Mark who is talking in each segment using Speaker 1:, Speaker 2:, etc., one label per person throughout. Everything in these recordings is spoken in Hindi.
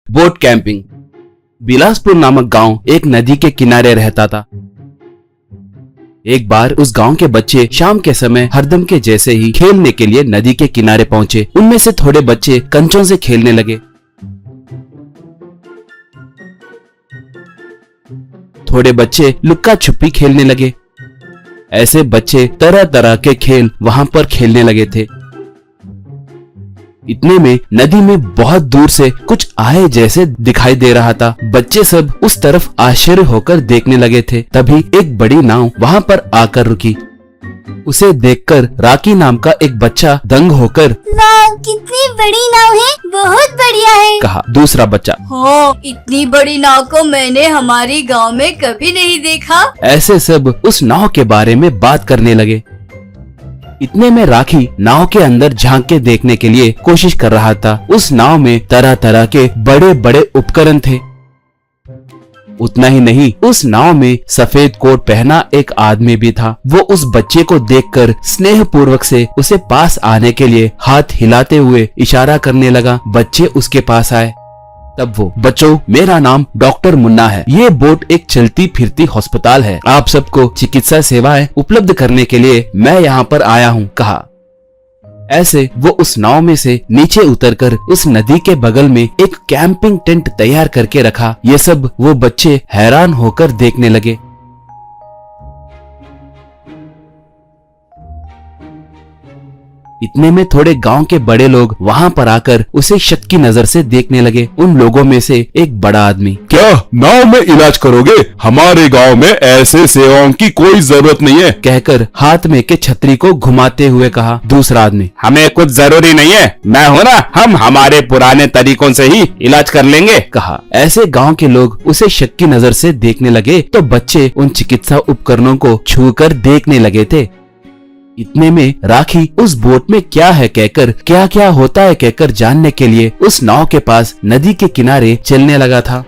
Speaker 1: Boat camping. बिलासपुर नामक गांव एक नदी के किनारे रहता था। एक बार उस गांव के बच्चे शाम के समय हरदम के जैसे ही खेलने के लिए नदी के किनारे पहुंचे। उनमें से थोड़े बच्चे कंचों से खेलने लगे, थोड़े बच्चे लुक्का छुपी खेलने लगे। ऐसे बच्चे तरह तरह के खेल वहां पर खेलने लगे थे। इतने में नदी में बहुत दूर से कुछ आए जैसे दिखाई दे रहा था। बच्चे सब उस तरफ आश्चर्य होकर देखने लगे थे। तभी एक बड़ी नाव वहां पर आकर रुकी। उसे देखकर राकी नाम का एक बच्चा दंग होकर,
Speaker 2: वाह, कितनी बड़ी नाव है, बहुत बढ़िया है,
Speaker 1: कहा। दूसरा बच्चा,
Speaker 2: हो, इतनी बड़ी नाव को मैंने हमारे गांव में कभी नहीं देखा।
Speaker 1: ऐसे सब उस नाव के बारे में बात करने लगे। इतने में राखी नाव के अंदर झांक के देखने के लिए कोशिश कर रहा था। उस नाव में तरह तरह के बड़े बड़े उपकरण थे। उतना ही नहीं, उस नाव में सफेद कोट पहना एक आदमी भी था। वो उस बच्चे को देखकर स्नेह पूर्वक से उसे पास आने के लिए हाथ हिलाते हुए इशारा करने लगा। बच्चे उसके पास आए। तब वो, बच्चों, मेरा नाम डॉक्टर मुन्ना है। ये बोट एक चलती फिरती अस्पताल है। आप सबको चिकित्सा सेवाएं उपलब्ध करने के लिए मैं यहाँ पर आया हूँ, कहा। ऐसे वो उस नाव में से नीचे उतरकर उस नदी के बगल में एक कैंपिंग टेंट तैयार करके रखा। ये सब वो बच्चे हैरान होकर देखने लगे। इतने में थोड़े गांव के बड़े लोग वहां पर आकर उसे शक की नजर से देखने लगे। उन लोगों में से एक बड़ा आदमी,
Speaker 3: क्या नाव में इलाज करोगे? हमारे गांव में ऐसे सेवाओं की कोई जरूरत नहीं है,
Speaker 1: कहकर हाथ में के छतरी को घुमाते हुए कहा। दूसरा आदमी,
Speaker 3: हमें कुछ जरूरी नहीं है, मैं हूं ना, हम हमारे पुराने तरीकों से ही इलाज कर लेंगे,
Speaker 1: कहा। ऐसे गांव के लोग उसे शक की नजर से देखने लगे तो बच्चे उन चिकित्सा उपकरणों को छूकर देखने लगे थे। इतने में राखी उस बोट में क्या है कहकर, क्या क्या होता है कहकर जानने के लिए उस नाव के पास नदी के किनारे चलने लगा था।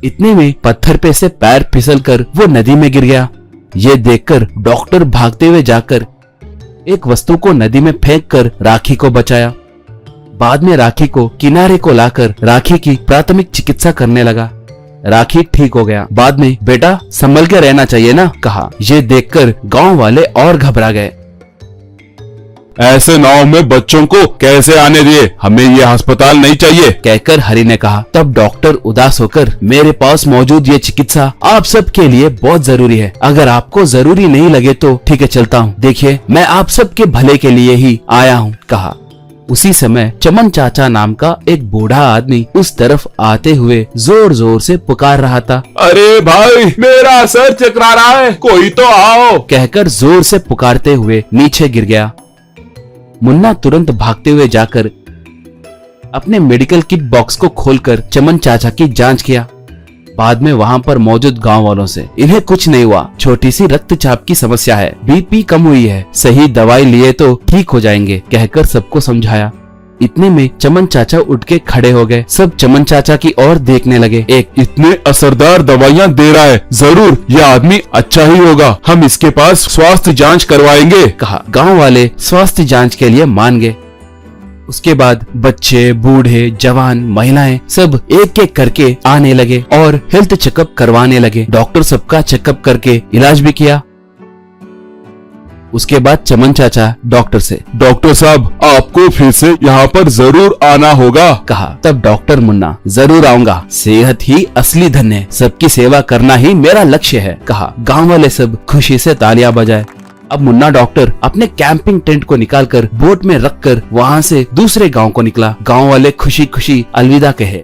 Speaker 1: इतने में पत्थर पे से पैर फिसलकर वो नदी में गिर गया। ये देखकर डॉक्टर भागते हुए जाकर एक वस्तु को नदी में फेंककर राखी को बचाया। बाद में राखी को किनारे को लाकर राखी की प्राथमिक चिकित्सा करने लगा। राखी ठीक हो गया। बाद में, बेटा, संभल के रहना चाहिए ना, कहा। ये देखकर गांव वाले और घबरा गए।
Speaker 3: ऐसे नाव में बच्चों को कैसे आने दिए? हमें ये अस्पताल नहीं चाहिए,
Speaker 1: कहकर हरि ने कहा। तब डॉक्टर उदास होकर, मेरे पास मौजूद ये चिकित्सा आप सब के लिए बहुत जरूरी है। अगर आपको जरूरी नहीं लगे तो ठीक है, चलता हूँ। देखिए, मैं आप सब के भले के लिए ही आया हूँ, कहा। उसी समय चमन चाचा नाम का एक बूढ़ा आदमी उस तरफ आते हुए जोर जोर से पुकार रहा था।
Speaker 3: अरे भाई, मेरा सर चकरा रहा है, कोई तो आओ,
Speaker 1: कहकर जोर से पुकारते हुए नीचे गिर गया। मुन्ना तुरंत भागते हुए जाकर अपने मेडिकल किट बॉक्स को खोलकर चमन चाचा की जांच किया। बाद में वहां पर मौजूद गांव वालों से, इन्हें कुछ नहीं हुआ, छोटी सी रक्तचाप की समस्या है, बीपी कम हुई है, सही दवाई लिए तो ठीक हो जाएंगे, कहकर सबको समझाया। इतने में चमन चाचा उठ के खड़े हो गए। सब चमन चाचा की ओर देखने लगे। एक,
Speaker 3: इतने असरदार दवाइयाँ दे रहा है, जरूर यह आदमी अच्छा ही होगा, हम इसके पास स्वास्थ्य जांच करवाएंगे,
Speaker 1: कहा। गांव वाले स्वास्थ्य जांच के लिए मान गए। उसके बाद बच्चे, बूढ़े, जवान, महिलाएं सब एक एक करके आने लगे और हेल्थ चेकअप करवाने लगे। डॉक्टर सबका चेकअप करके इलाज भी किया। उसके बाद चमन चाचा डॉक्टर से,
Speaker 3: डॉक्टर साहब, आपको फिर से यहाँ पर जरूर आना होगा,
Speaker 1: कहा। तब डॉक्टर मुन्ना, जरूर आऊंगा, सेहत ही असली धन है, सबकी सेवा करना ही मेरा लक्ष्य है, कहा। गांव वाले सब खुशी से तालियां बजाए। अब मुन्ना डॉक्टर अपने कैंपिंग टेंट को निकालकर बोट में रखकर वहां से दूसरे गांव को निकला। गांव वाले खुशी खुशी अलविदा कहे।